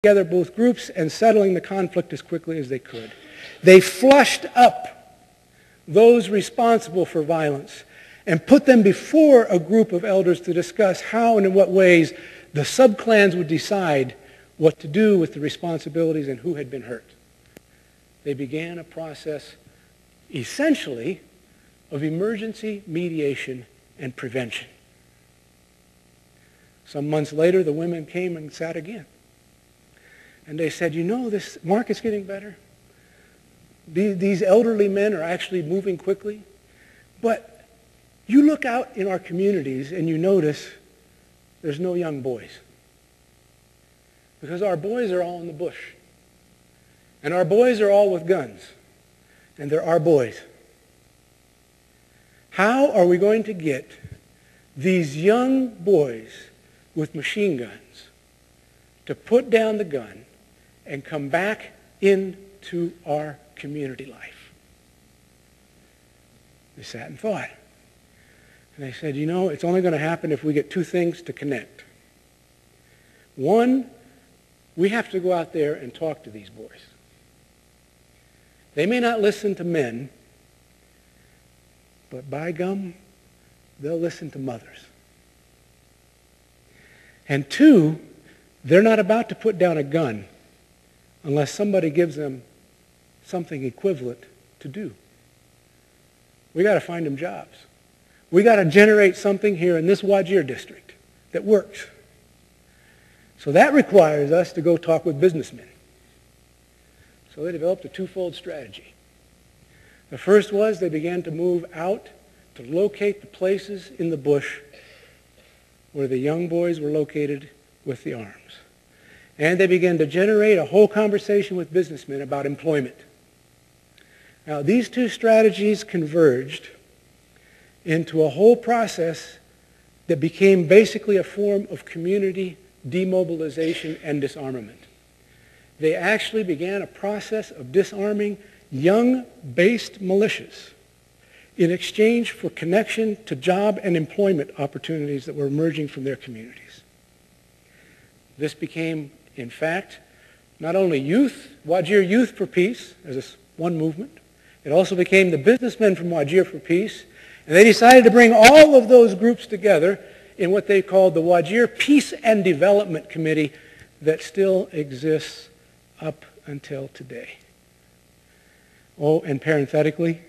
together both groups and settling the conflict as quickly as they could. They flushed up those responsible for violence and put them before a group of elders to discuss how and in what ways the sub-clans would decide what to do with the responsibilities and who had been hurt. They began a process, essentially, of emergency mediation and prevention. Some months later, the women came and sat again. And they said, you know, this market's getting better. These elderly men are actually moving quickly. But you look out in our communities and you notice there's no young boys. Because our boys are all in the bush. And our boys are all with guns. And they're our boys. How are we going to get these young boys with machine guns to put down the gun and come back into our community life? They sat and thought. And they said, you know, it's only going to happen if we get two things to connect. One, we have to go out there and talk to these boys. They may not listen to men, but by gum, they'll listen to mothers. And two, they're not about to put down a gun unless somebody gives them something equivalent to do. We got to find them jobs. We got to generate something here in this Wajir district that works. So that requires us to go talk with businessmen. So they developed a twofold strategy. The first was they began to move out to locate the places in the bush where the young boys were located with the arms. And they began to generate a whole conversation with businessmen about employment. Now, these two strategies converged into a whole process that became basically a form of community demobilization and disarmament. They actually began a process of disarming young-based militias in exchange for connection to job and employment opportunities that were emerging from their communities. This became, in fact, not only Wajir Youth for Peace, as one movement, it also became the Businessmen from Wajir for Peace, and they decided to bring all of those groups together in what they called the Wajir Peace and Development Committee that still exists up until today. Oh, and parenthetically,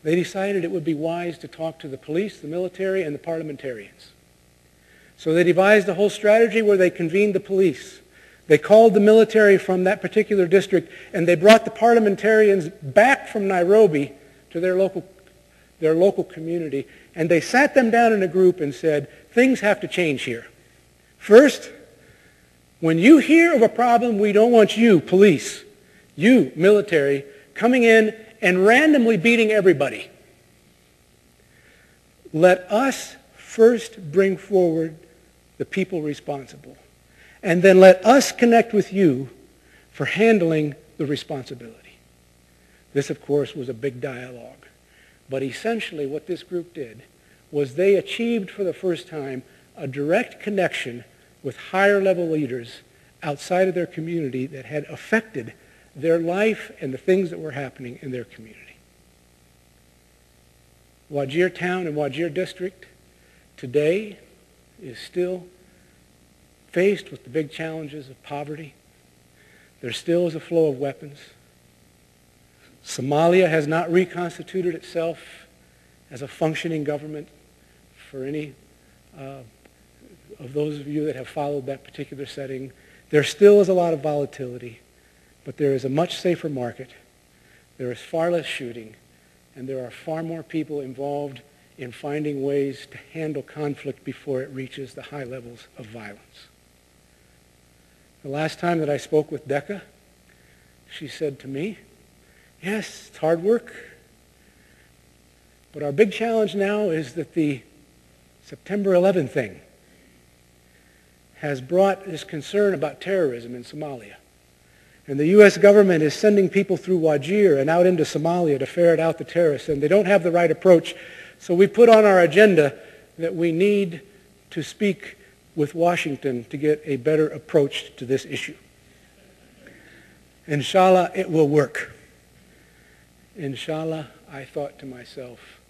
they decided it would be wise to talk to the police, the military, and the parliamentarians. So they devised a whole strategy where they convened the police. They called the military from that particular district, and they brought the parliamentarians back from Nairobi to their local community, and they sat them down in a group and said, things have to change here. First, when you hear of a problem, we don't want you, police, you, military, coming in and randomly beating everybody. Let us first bring forward the people responsible, and then let us connect with you for handling the responsibility. This, of course, was a big dialogue. But essentially what this group did was they achieved for the first time a direct connection with higher level leaders outside of their community that had affected their life and the things that were happening in their community. Wajir Town and Wajir District today is still faced with the big challenges of poverty. There still is a flow of weapons. Somalia has not reconstituted itself as a functioning government for any of those of you that have followed that particular setting. There still is a lot of volatility, but there is a much safer market. There is far less shooting, and there are far more people involved in finding ways to handle conflict before it reaches the high levels of violence. The last time that I spoke with Decca, she said to me, yes, it's hard work, but our big challenge now is that the September 11 thing has brought this concern about terrorism in Somalia. And the U.S. government is sending people through Wajir and out into Somalia to ferret out the terrorists, and they don't have the right approach. So we put on our agenda that we need to speak with Washington to get a better approach to this issue. Inshallah, it will work. Inshallah, I thought to myself,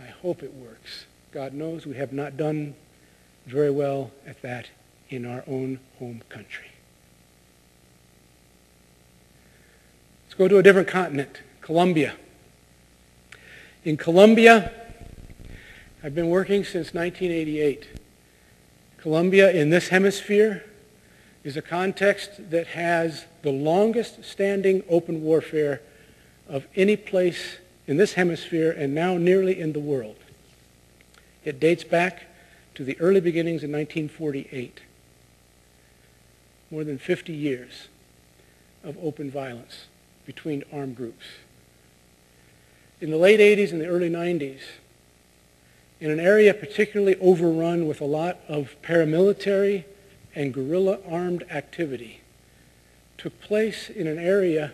I hope it works. God knows we have not done very well at that in our own home country. Let's go to a different continent, Colombia. In Colombia, I've been working since 1988. Colombia in this hemisphere is a context that has the longest standing open warfare of any place in this hemisphere and now nearly in the world. It dates back to the early beginnings in 1948. More than 50 years of open violence between armed groups. In the late 80s and the early 90s, in an area particularly overrun with a lot of paramilitary and guerrilla armed activity, took place in an area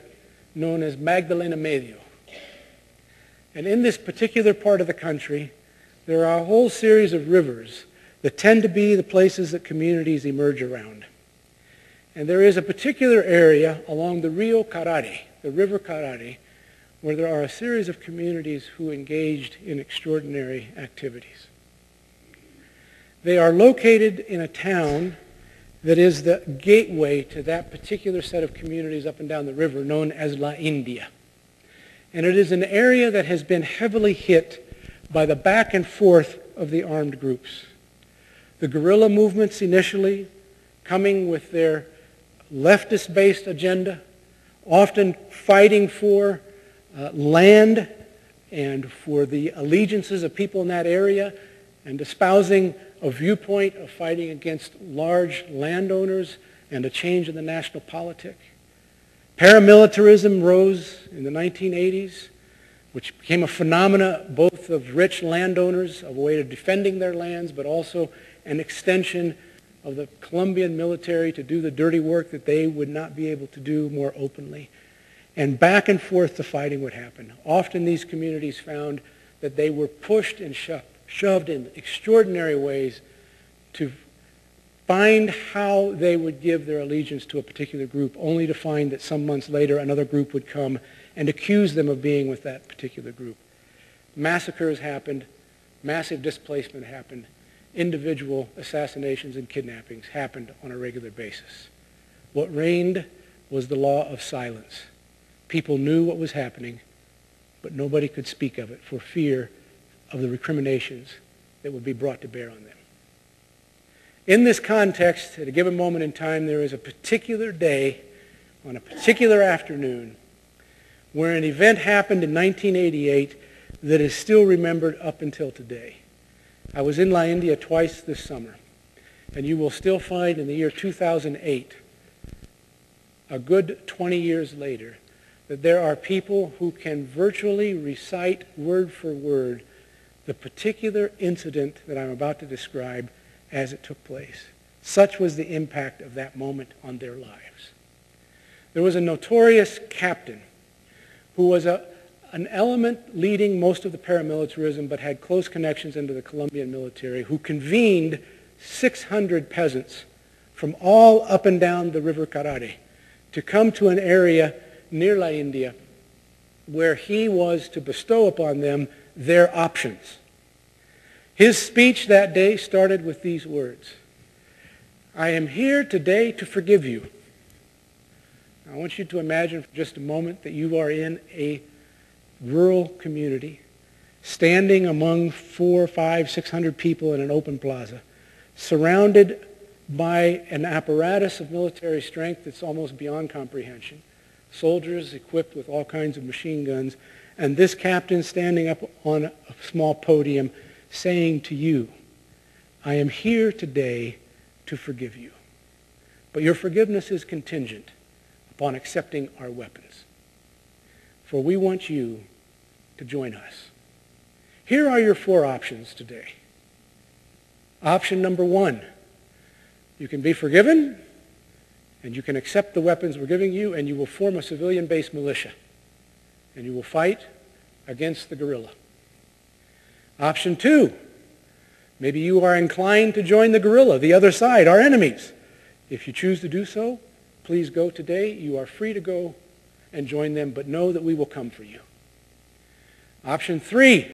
known as Magdalena Medio. And in this particular part of the country, there are a whole series of rivers that tend to be the places that communities emerge around. And there is a particular area along the Rio Carare, the River Carare, where there are a series of communities who engaged in extraordinary activities. They are located in a town that is the gateway to that particular set of communities up and down the river known as La India. And it is an area that has been heavily hit by the back and forth of the armed groups. The guerrilla movements initially coming with their leftist-based agenda, often fighting for land and for the allegiances of people in that area and espousing a viewpoint of fighting against large landowners and a change in the national politic. Paramilitarism rose in the 1980s, which became a phenomena both of rich landowners, of a way of defending their lands, but also an extension of the Colombian military to do the dirty work that they would not be able to do more openly. And back and forth the fighting would happen. Often these communities found that they were pushed and shoved in extraordinary ways to find how they would give their allegiance to a particular group, only to find that some months later another group would come and accuse them of being with that particular group. Massacres happened, massive displacement happened, individual assassinations and kidnappings happened on a regular basis. What reigned was the law of silence. People knew what was happening, but nobody could speak of it for fear of the recriminations that would be brought to bear on them. In this context, at a given moment in time, there is a particular day, on a particular afternoon, where an event happened in 1988 that is still remembered up until today. I was in La India twice this summer, and you will still find in the year 2008, a good 20 years later, that there are people who can virtually recite word for word the particular incident that I'm about to describe as it took place. Such was the impact of that moment on their lives. There was a notorious captain who was an element leading most of the paramilitarism but had close connections into the Colombian military, who convened 600 peasants from all up and down the River Carare to come to an area near La India where he was to bestow upon them their options. His speech that day started with these words: "I am here today to forgive you." I want you to imagine for just a moment that you are in a rural community, standing among 400, 500, 600 people in an open plaza, surrounded by an apparatus of military strength that's almost beyond comprehension, soldiers equipped with all kinds of machine guns, and this captain standing up on a small podium saying to you, "I am here today to forgive you. But your forgiveness is contingent upon accepting our weapons. For we want you to join us. Here are your 4 options today. Option number 1, you can be forgiven, and you can accept the weapons we're giving you, and you will form a civilian-based militia, and you will fight against the guerrilla. Option 2, maybe you are inclined to join the guerrilla, the other side, our enemies. If you choose to do so, please go today. You are free to go and join them, but know that we will come for you. Option 3,